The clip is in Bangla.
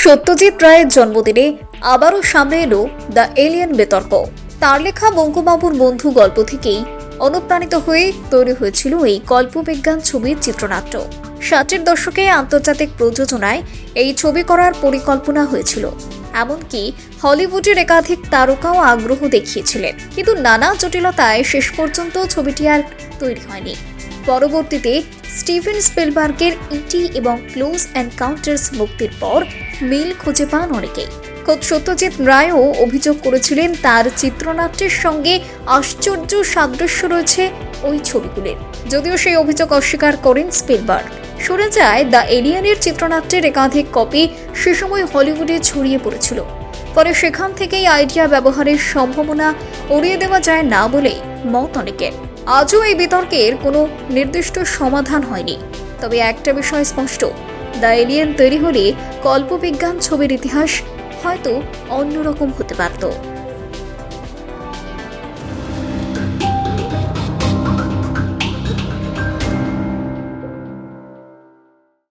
সত্যজিৎ রায়ের জন্মদিনে আবারও সামনে এলো দ্য এলিয়েন বিতর্ক। তার লেখা বঙ্গবাবুর বন্ধু গল্প থেকেই অনুপ্রাণিত হয়ে তৈরি হয়েছিল এই কল্পবিজ্ঞান ছবির চিত্রনাট্য। 60-এর দশকে আন্তর্জাতিক প্রযোজনায় এই ছবি করার পরিকল্পনা হয়েছিল, এমনকি হলিউডের একাধিক তারকাও আগ্রহ দেখিয়েছিলেন, কিন্তু নানা জটিলতায় শেষ পর্যন্ত ছবিটি আর তৈরি হয়নি। পরবর্তীতে স্টিভেন স্পিলবার্গের ইটি এবং ক্লোজ এনকাউন্টার্স মুক্তির পর মিল খুঁজে পান অনেকেই। খোদ সত্যজিৎ রায়ও অভিযোগ করেছিলেন তার চিত্রনাট্যের সঙ্গে আশ্চর্য সাদৃশ্য রয়েছে ওই ছবিগুলির, যদিও সেই অভিযোগ অস্বীকার করেন স্পিলবার্গ। শোনা যায় দ্য এলিয়েনের চিত্রনাট্যের একাধিক কপি সে সময় হলিউডে ছড়িয়ে পড়েছিল, ফলে সেখান থেকেই আইডিয়া ব্যবহারের সম্ভাবনা উড়িয়ে দেওয়া যায় না বলে মত অনেকের। আজও এই বিতর্কের কোনো নির্দিষ্ট সমাধান হয়নি, তবে একটা বিষয় স্পষ্ট, দ্য এলিয়েন তৈরি হলে কল্পবিজ্ঞান ছবির ইতিহাস হয়তো অন্যরকম হতে পারত।